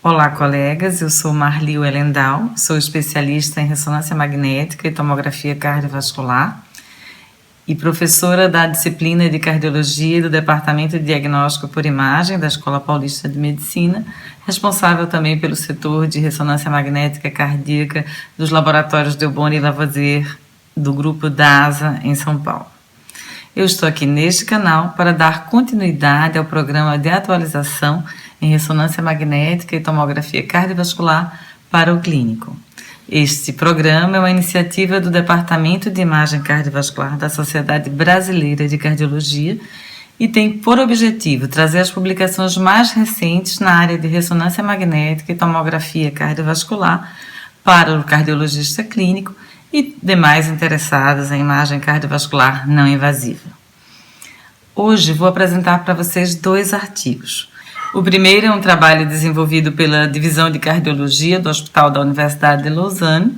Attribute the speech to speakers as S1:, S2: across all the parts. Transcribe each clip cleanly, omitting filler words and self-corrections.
S1: Olá, colegas. Eu sou Marli Wellendal, sou especialista em ressonância magnética e tomografia cardiovascular e professora da disciplina de cardiologia do Departamento de Diagnóstico por Imagem da Escola Paulista de Medicina, responsável também pelo setor de ressonância magnética cardíaca dos laboratórios Delboni e Lavoisier do grupo DASA em São Paulo. Eu estou aqui neste canal para dar continuidade ao programa de atualização em ressonância magnética e tomografia cardiovascular para o clínico. Este programa é uma iniciativa do Departamento de Imagem Cardiovascular da Sociedade Brasileira de Cardiologia e tem por objetivo trazer as publicações mais recentes na área de ressonância magnética e tomografia cardiovascular para o cardiologista clínico e demais interessados em imagem cardiovascular não invasiva. Hoje vou apresentar para vocês 2 artigos. O primeiro é um trabalho desenvolvido pela Divisão de Cardiologia do Hospital da Universidade de Lausanne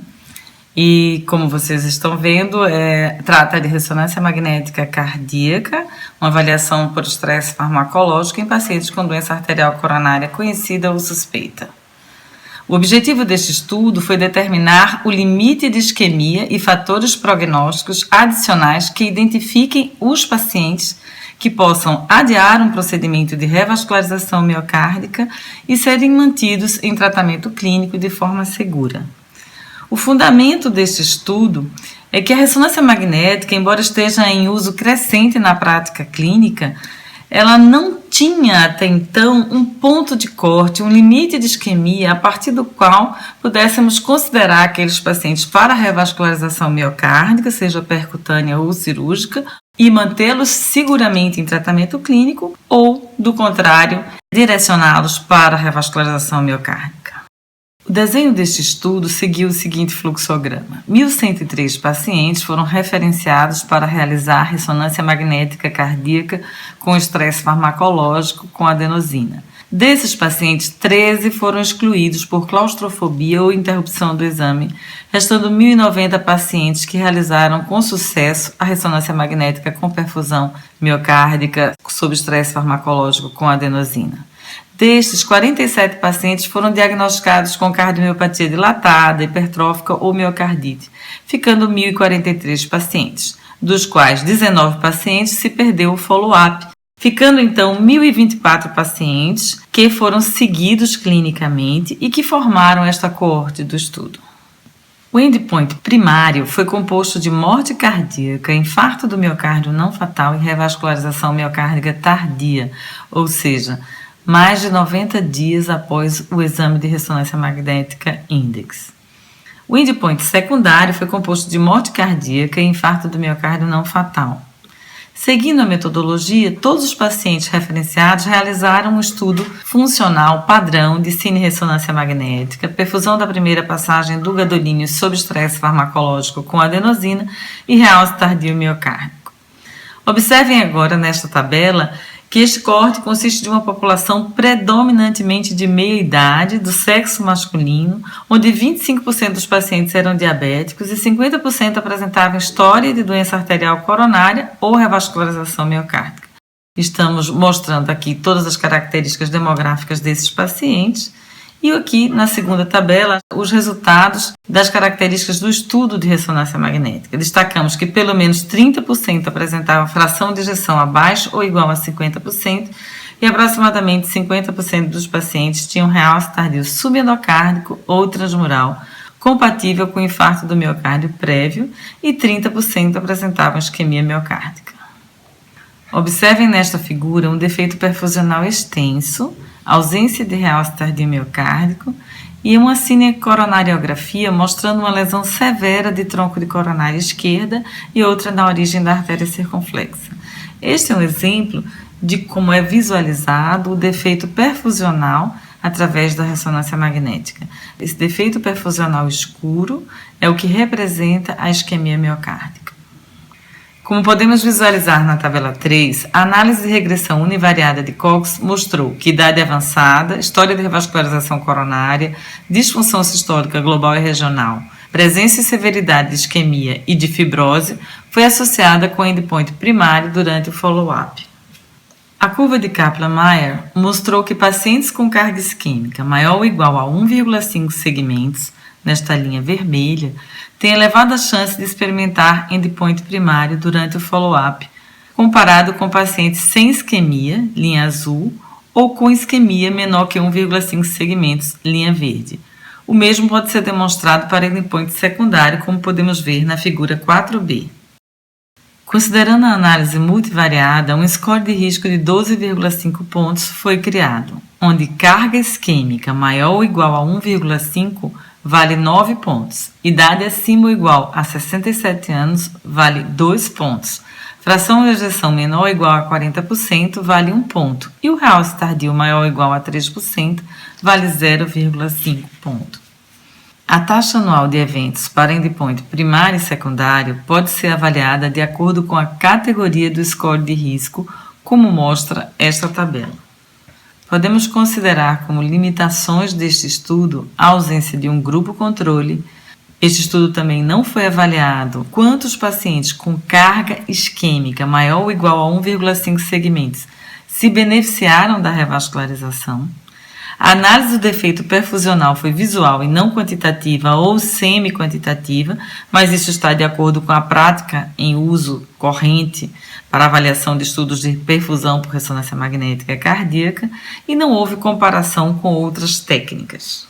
S1: e, como vocês estão vendo, trata de ressonância magnética cardíaca, uma avaliação por estresse farmacológico em pacientes com doença arterial coronária conhecida ou suspeita. O objetivo deste estudo foi determinar o limite de isquemia e fatores prognósticos adicionais que identifiquem os pacientes que possam adiar um procedimento de revascularização miocárdica e serem mantidos em tratamento clínico de forma segura. O fundamento deste estudo é que a ressonância magnética, embora esteja em uso crescente na prática clínica, ela não tinha até então um ponto de corte, um limite de isquemia a partir do qual pudéssemos considerar aqueles pacientes para revascularização miocárdica, seja percutânea ou cirúrgica, e mantê-los seguramente em tratamento clínico ou, do contrário, direcioná-los para a revascularização miocárdica. O desenho deste estudo seguiu o seguinte fluxograma. 1.103 pacientes foram referenciados para realizar ressonância magnética cardíaca com estresse farmacológico com adenosina. Desses pacientes, 13 foram excluídos por claustrofobia ou interrupção do exame, restando 1.090 pacientes que realizaram com sucesso a ressonância magnética com perfusão miocárdica sob estresse farmacológico com adenosina. Destes, 47 pacientes foram diagnosticados com cardiomiopatia dilatada, hipertrófica ou miocardite, ficando 1.043 pacientes, dos quais 19 pacientes se perdeu o follow-up, ficando então 1.024 pacientes que foram seguidos clinicamente e que formaram esta coorte do estudo. O endpoint primário foi composto de morte cardíaca, infarto do miocárdio não fatal e revascularização miocárdica tardia, ou seja, mais de 90 dias após o exame de ressonância magnética index. O endpoint secundário foi composto de morte cardíaca e infarto do miocárdio não fatal. Seguindo a metodologia, todos os pacientes referenciados realizaram um estudo funcional padrão de cine-ressonância magnética, perfusão da primeira passagem do gadolínio sob estresse farmacológico com adenosina e realce tardio miocárdico. Observem agora nesta tabela que este corte consiste de uma população predominantemente de meia-idade, do sexo masculino, onde 25% dos pacientes eram diabéticos e 50% apresentavam história de doença arterial coronária ou revascularização miocárdica. Estamos mostrando aqui todas as características demográficas desses pacientes e aqui na segunda tabela os resultados das características do estudo de ressonância magnética. Destacamos que pelo menos 30% apresentavam fração de ejeção abaixo ou igual a 50% e aproximadamente 50% dos pacientes tinham realce tardio subendocárdico ou transmural compatível com infarto do miocárdio prévio e 30% apresentavam isquemia miocárdica. Observem nesta figura um defeito perfusional extenso, ausência de realce tardio miocárdico e uma cinecoronariografia mostrando uma lesão severa de tronco de coronária esquerda e outra na origem da artéria circunflexa. Este é um exemplo de como é visualizado o defeito perfusional através da ressonância magnética. Esse defeito perfusional escuro é o que representa a isquemia miocárdica. Como podemos visualizar na tabela 3, a análise de regressão univariada de Cox mostrou que idade avançada, história de revascularização coronária, disfunção sistólica global e regional, presença e severidade de isquemia e de fibrose foi associada com o endpoint primário durante o follow-up. A curva de Kaplan-Meier mostrou que pacientes com carga isquêmica maior ou igual a 1,5 segmentos, nesta linha vermelha, têm elevada chance de experimentar endpoint primário durante o follow-up, comparado com pacientes sem isquemia, linha azul, ou com isquemia menor que 1,5 segmentos, linha verde. O mesmo pode ser demonstrado para endpoint secundário, como podemos ver na figura 4b. Considerando a análise multivariada, um score de risco de 12,5 pontos foi criado, onde carga isquêmica maior ou igual a 1,5 vale 9 pontos, idade acima ou igual a 67 anos vale 2 pontos, fração de ejeção menor ou igual a 40% vale 1 ponto e o realce tardio maior ou igual a 3% vale 0,5 ponto. A taxa anual de eventos para endpoint primário e secundário pode ser avaliada de acordo com a categoria do score de risco, como mostra esta tabela. Podemos considerar como limitações deste estudo a ausência de um grupo controle. Este estudo também não foi avaliado quantos pacientes com carga isquêmica maior ou igual a 1,5 segmentos se beneficiaram da revascularização. A análise do defeito perfusional foi visual e não quantitativa ou semi-quantitativa, mas isso está de acordo com a prática em uso corrente para avaliação de estudos de perfusão por ressonância magnética cardíaca e não houve comparação com outras técnicas.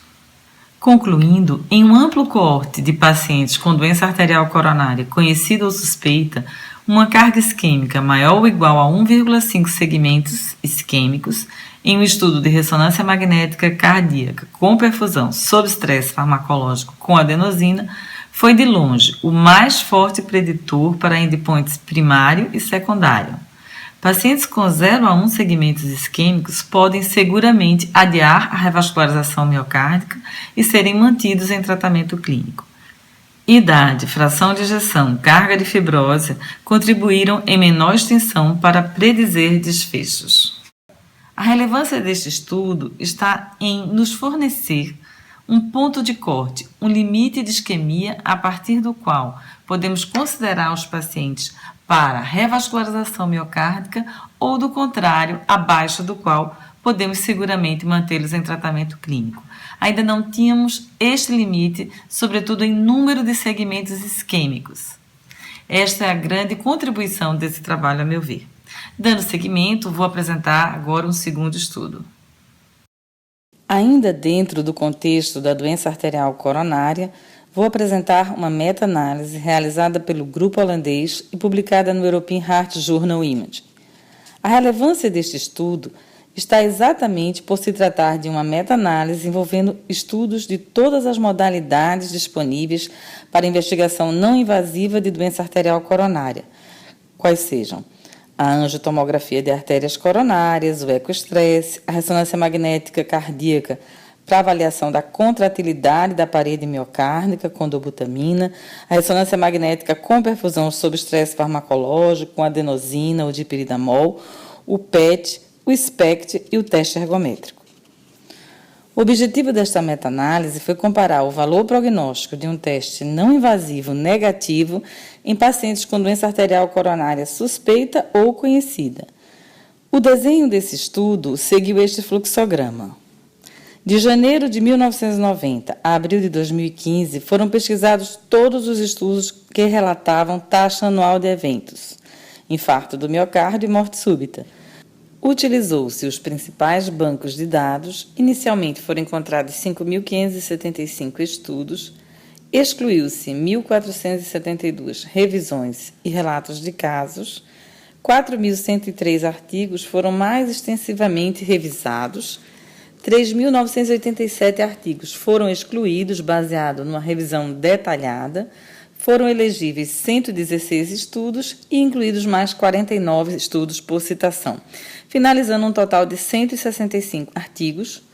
S1: Concluindo, em um amplo coorte de pacientes com doença arterial coronária conhecida ou suspeita, uma carga isquêmica maior ou igual a 1,5 segmentos isquêmicos em um estudo de ressonância magnética cardíaca com perfusão sob estresse farmacológico com adenosina foi de longe o mais forte preditor para endpoints primário e secundário. Pacientes com 0 a 1 segmentos isquêmicos podem seguramente adiar a revascularização miocárdica e serem mantidos em tratamento clínico. Idade, fração de ejeção, carga de fibrose contribuíram em menor extensão para predizer desfechos. A relevância deste estudo está em nos fornecer um ponto de corte, um limite de isquemia a partir do qual podemos considerar os pacientes para revascularização miocárdica ou, do contrário, abaixo do qual podemos seguramente mantê-los em tratamento clínico. Ainda não tínhamos este limite, sobretudo em número de segmentos isquêmicos. Esta é a grande contribuição desse trabalho, a meu ver. Dando seguimento, vou apresentar agora um segundo estudo. Ainda dentro do contexto da doença arterial coronária, vou apresentar uma meta-análise realizada pelo grupo holandês e publicada no European Heart Journal Imaging. A relevância deste estudo está exatamente por se tratar de uma meta-análise envolvendo estudos de todas as modalidades disponíveis para investigação não invasiva de doença arterial coronária, quais sejam a angiotomografia de artérias coronárias, o ecoestresse, a ressonância magnética cardíaca para avaliação da contratilidade da parede miocárdica com dobutamina, a ressonância magnética com perfusão sob estresse farmacológico, com adenosina ou dipiridamol, o PET, o SPECT e o teste ergométrico. O objetivo desta meta-análise foi comparar o valor prognóstico de um teste não invasivo negativo em pacientes com doença arterial coronária suspeita ou conhecida. O desenho desse estudo seguiu este fluxograma. De janeiro de 1990 a abril de 2015, foram pesquisados todos os estudos que relatavam taxa anual de eventos, infarto do miocárdio e morte súbita. Utilizou-se os principais bancos de dados, inicialmente foram encontrados 5.575 estudos, excluiu-se 1.472 revisões e relatos de casos, 4.103 artigos foram mais extensivamente revisados, 3.987 artigos foram excluídos baseado numa revisão detalhada, foram elegíveis 116 estudos e incluídos mais 49 estudos por citação, finalizando um total de 165 artigos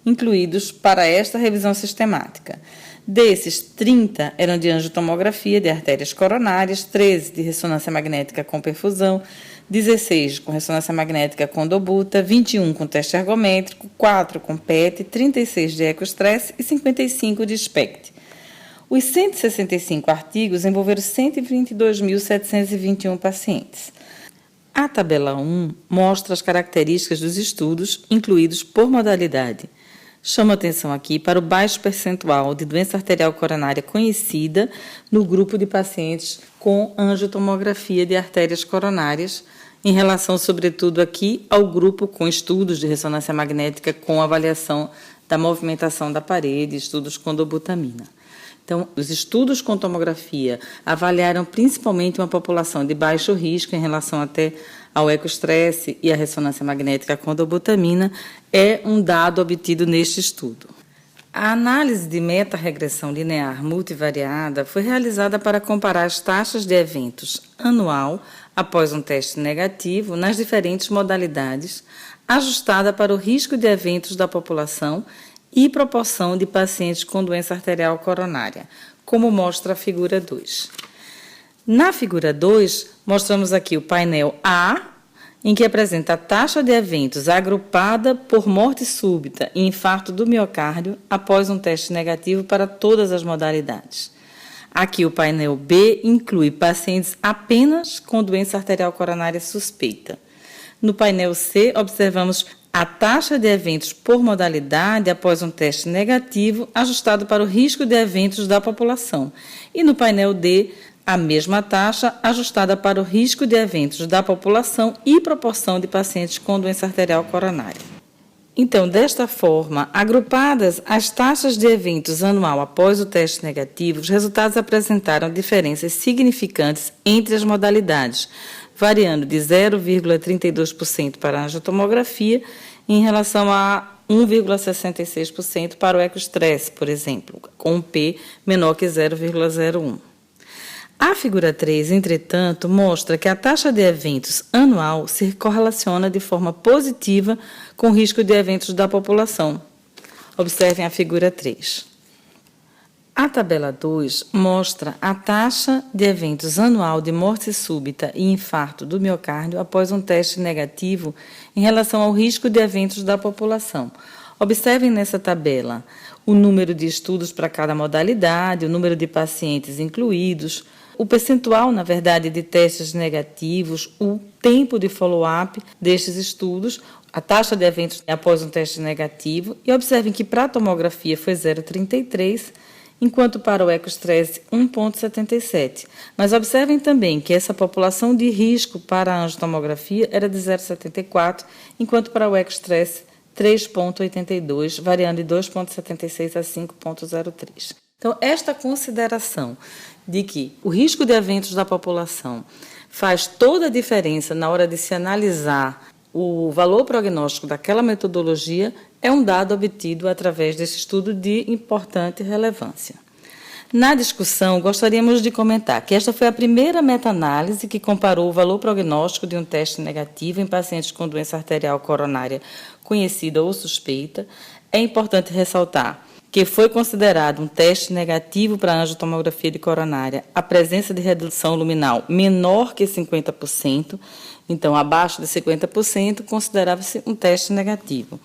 S1: incluídos para esta revisão sistemática. Desses, 30 eram de angiotomografia de artérias coronárias, 13 de ressonância magnética com perfusão, 16 com ressonância magnética com dobuta, 21 com teste ergométrico, 4 com PET, 36 de ecoestresse e 55 de SPECT. Os 165 artigos envolveram 122.721 pacientes. A tabela 1 mostra as características dos estudos incluídos por modalidade. Chamo atenção aqui para o baixo percentual de doença arterial coronária conhecida no grupo de pacientes com angiotomografia de artérias coronárias, em relação, sobretudo, aqui ao grupo com estudos de ressonância magnética com avaliação da movimentação da parede, estudos com dobutamina. Então, os estudos com tomografia avaliaram principalmente uma população de baixo risco em relação até ao ecoestresse e à ressonância magnética com dobutamina, é um dado obtido neste estudo. A análise de meta-regressão linear multivariada foi realizada para comparar as taxas de eventos anual após um teste negativo nas diferentes modalidades, ajustada para o risco de eventos da população e proporção de pacientes com doença arterial coronária, como mostra a figura 2. Na figura 2, mostramos aqui o painel A, em que apresenta a taxa de eventos agrupada por morte súbita e infarto do miocárdio após um teste negativo para todas as modalidades. Aqui o painel B inclui pacientes apenas com doença arterial coronária suspeita. No painel C, observamos a taxa de eventos por modalidade após um teste negativo ajustado para o risco de eventos da população. E no painel D, a mesma taxa ajustada para o risco de eventos da população e proporção de pacientes com doença arterial coronária. Então, desta forma, agrupadas as taxas de eventos anual após o teste negativo, os resultados apresentaram diferenças significantes entre as modalidades, variando de 0,32% para a angiotomografia em relação a 1,66% para o ecoestresse, por exemplo, com um P menor que 0,01. A figura 3, entretanto, mostra que a taxa de eventos anual se correlaciona de forma positiva com o risco de eventos da população. Observem a figura 3. A tabela 2 mostra a taxa de eventos anual de morte súbita e infarto do miocárdio após um teste negativo em relação ao risco de eventos da população. Observem nessa tabela o número de estudos para cada modalidade, o número de pacientes incluídos, o percentual, na verdade, de testes negativos, o tempo de follow-up destes estudos, a taxa de eventos após um teste negativo, e observem que para a tomografia foi 0,33, enquanto para o ecoestresse 1,77. Mas observem também que essa população de risco para a angiotomografia era de 0,74, enquanto para o ecoestresse 3,82, variando de 2,76 a 5,03. Então, esta consideração de que o risco de eventos da população faz toda a diferença na hora de se analisar o valor prognóstico daquela metodologia é um dado obtido através desse estudo de importante relevância. Na discussão, gostaríamos de comentar que esta foi a primeira meta-análise que comparou o valor prognóstico de um teste negativo em pacientes com doença arterial coronária conhecida ou suspeita. É importante ressaltar que foi considerado um teste negativo para a angiotomografia de coronária a presença de redução luminal menor que 50%, então abaixo de 50%, considerava-se um teste negativo.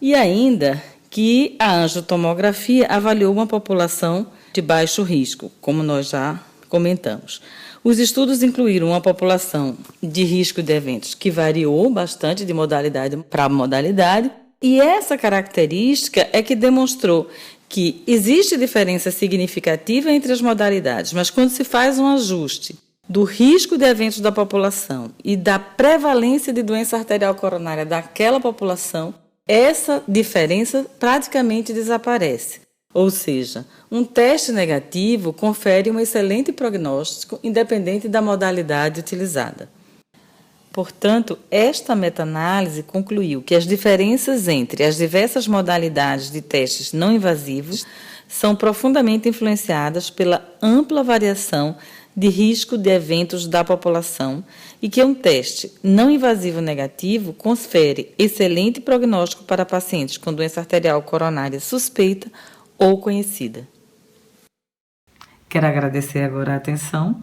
S1: E ainda que a angiotomografia avaliou uma população de baixo risco, como nós já comentamos. Os estudos incluíram uma população de risco de eventos que variou bastante de modalidade para modalidade, e essa característica é que demonstrou que existe diferença significativa entre as modalidades, mas quando se faz um ajuste do risco de eventos da população e da prevalência de doença arterial coronária daquela população, essa diferença praticamente desaparece. Ou seja, um teste negativo confere um excelente prognóstico independente da modalidade utilizada. Portanto, esta meta-análise concluiu que as diferenças entre as diversas modalidades de testes não invasivos são profundamente influenciadas pela ampla variação de risco de eventos da população e que um teste não invasivo negativo confere excelente prognóstico para pacientes com doença arterial coronária suspeita ou conhecida. Quero agradecer agora a atenção.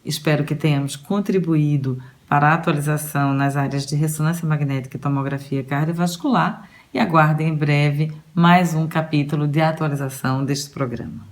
S1: Espero que tenhamos contribuído para a atualização nas áreas de ressonância magnética e tomografia cardiovascular e aguardem em breve mais um capítulo de atualização deste programa.